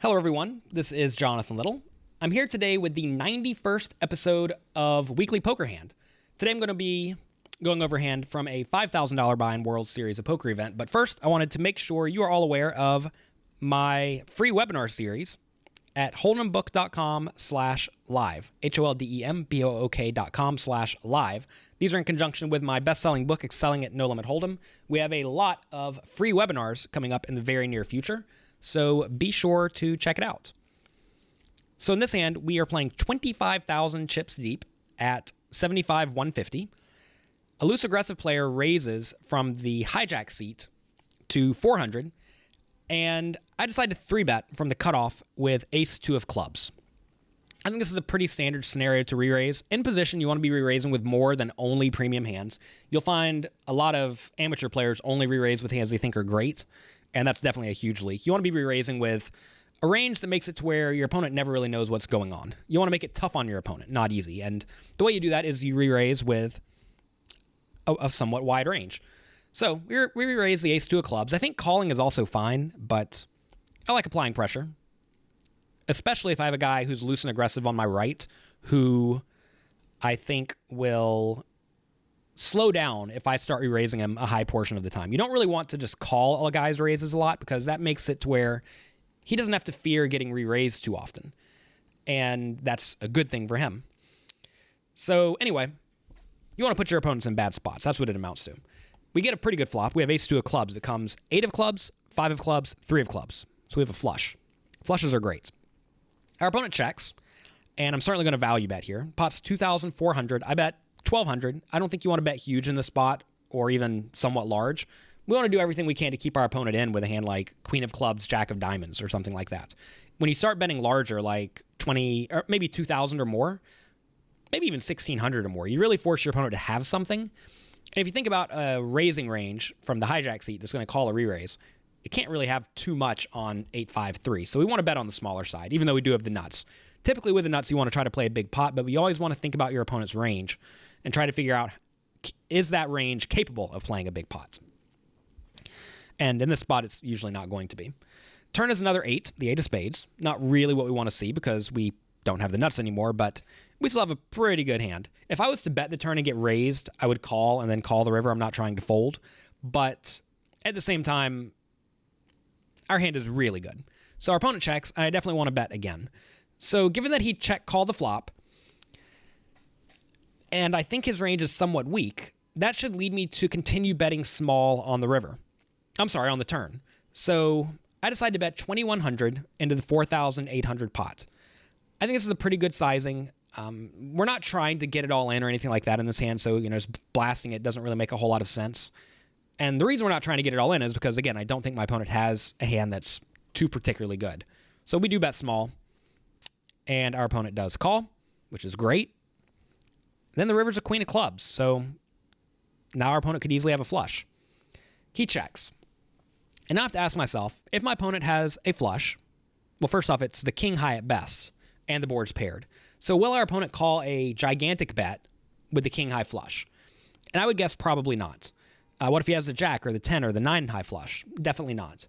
Hello, everyone. This is Jonathan Little. I'm here today with the 91st episode of Weekly Poker Hand. Today I'm going to be going over hand from a $5,000 buy-in World Series of Poker event. But first, I wanted to make sure you are all aware of my free webinar series at holdembook.com/live, holdembook.com/live. These are in conjunction with my best-selling book, Excelling at No Limit Hold'em. We have a lot of free webinars coming up in the very near future, so be sure to check it out. So in this hand, we are playing 25,000 chips deep at 75-150. A loose aggressive player raises from the hijack seat to 400, and I decided to 3-bet from the cutoff with ace-2 of clubs. I think this is a pretty standard scenario to re-raise. In position, you want to be re-raising with more than only premium hands. You'll find a lot of amateur players only re-raise with hands they think are great, and that's definitely a huge leak. You want to be re-raising with a range that makes it to where your opponent never really knows what's going on. You want to make it tough on your opponent, not easy. And the way you do that is you re-raise with a somewhat wide range. So we re-raise the ace-2 of clubs. I think calling is also fine, but I like applying pressure, especially if I have a guy who's loose and aggressive on my right, who I think will slow down if I start re-raising him a high portion of the time. You don't really want to just call a guy's raises a lot, because that makes it to where he doesn't have to fear getting re-raised too often. And that's a good thing for him. So anyway, you want to put your opponents in bad spots. That's what it amounts to. We get a pretty good flop. We have ace-2 of clubs. It comes 8 of clubs, 5 of clubs, 3 of clubs. So we have a flush. Flushes are great. Our opponent checks, and I'm certainly going to value bet here. Pot's 2,400. I bet 1,200. I don't think you want to bet huge in this spot, or even somewhat large. We want to do everything we can to keep our opponent in with a hand like Queen of Clubs, Jack of Diamonds, or something like that. When you start betting larger, like 20, or maybe 2,000 or more, maybe even 1,600 or more, you really force your opponent to have something. And if you think about a raising range from the hijack seat that's going to call a re-raise, it can't really have too much on 8-5-3. So we want to bet on the smaller side, even though we do have the nuts. Typically with the nuts, you want to try to play a big pot, but we always want to think about your opponent's range and try to figure out, is that range capable of playing a big pot? And in this spot, it's usually not going to be. Turn is another 8, the 8 of spades. Not really what we want to see because we don't have the nuts anymore, but we still have a pretty good hand. If I was to bet the turn and get raised, I would call and then call the river. I'm not trying to fold. But at the same time, our hand is really good. So our opponent checks, and I definitely want to bet again. So given that he called the flop, and I think his range is somewhat weak, that should lead me to continue betting small on the river. I'm sorry, on the turn. So I decided to bet 2,100 into the 4,800 pot. I think this is a pretty good sizing. We're not trying to get it all in or anything like that in this hand, so just blasting it doesn't really make a whole lot of sense. And the reason we're not trying to get it all in is because, again, I don't think my opponent has a hand that's too particularly good. So we do bet small, and our opponent does call, which is great. Then the river's a queen of clubs, so now our opponent could easily have a flush. He checks. And now I have to ask myself, if my opponent has a flush, well, first off, it's the king high at best, and the board's paired. So will our opponent call a gigantic bet with the king high flush? And I would guess probably not. What if he has the jack or the 10 or the 9 high flush? Definitely not.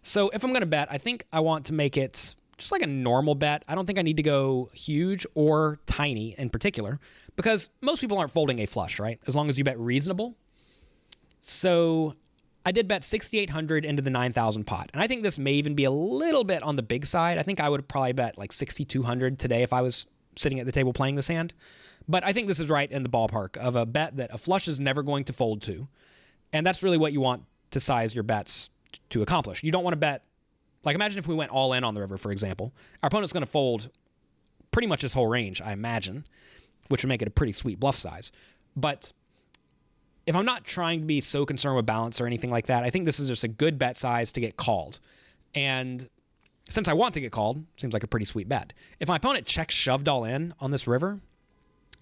So if I'm going to bet, I think I want to make it just like a normal bet. I don't think I need to go huge or tiny in particular, because most people aren't folding a flush, right? As long as you bet reasonable. So I did bet 6,800 into the 9,000 pot. And I think this may even be a little bit on the big side. I think I would probably bet like 6,200 today if I was sitting at the table playing this hand. But I think this is right in the ballpark of a bet that a flush is never going to fold to. And that's really what you want to size your bets to accomplish. You don't want to bet, like imagine if we went all in on the river, for example. Our opponent's going to fold pretty much his whole range, I imagine, which would make it a pretty sweet bluff size. But if I'm not trying to be so concerned with balance or anything like that, I think this is just a good bet size to get called. And since I want to get called, seems like a pretty sweet bet. If my opponent checks shoved all in on this river,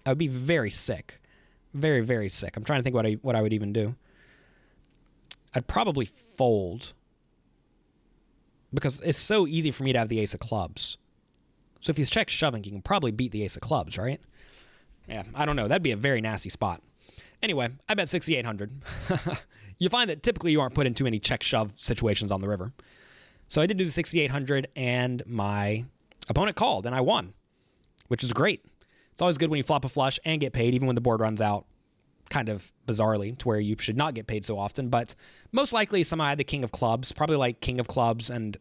I would be very sick. Very, very sick. I'm trying to think what I would even do. I'd probably fold, because it's so easy for me to have the ace of clubs. So if he's check shoving, he can probably beat the ace of clubs, right? Yeah, I don't know. That'd be a very nasty spot. Anyway, I bet 6,800. You find that typically you aren't put in too many check shove situations on the river. So I did do the 6,800 and my opponent called and I won, which is great. It's always good when you flop a flush and get paid, even when the board runs out, kind of bizarrely, to where you should not get paid so often. But most likely somehow I had the king of clubs, probably like king of clubs and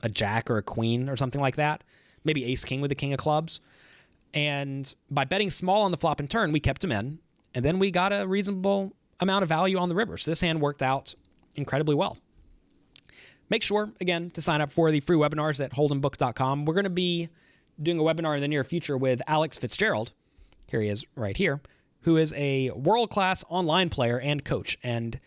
a jack or a queen or something like that. Maybe ace king with the king of clubs. And by betting small on the flop and turn, we kept him in. And then we got a reasonable amount of value on the river. So this hand worked out incredibly well. Make sure, again, to sign up for the free webinars at hold'embook.com. We're going to be doing a webinar in the near future with Alex Fitzgerald. Here he is right here, who is a world-class online player and coach. And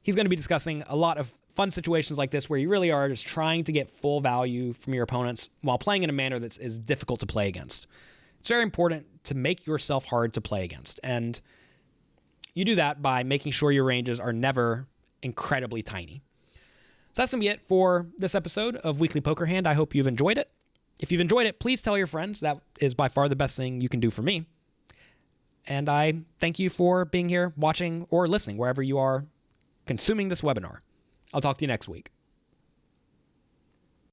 he's going to be discussing a lot of fun situations like this where you really are just trying to get full value from your opponents while playing in a manner that is difficult to play against. It's very important to make yourself hard to play against. And you do that by making sure your ranges are never incredibly tiny. So that's going to be it for this episode of Weekly Poker Hand. I hope you've enjoyed it. If you've enjoyed it, please tell your friends. That is by far the best thing you can do for me. And I thank you for being here, watching, or listening, wherever you are consuming this webinar. I'll talk to you next week.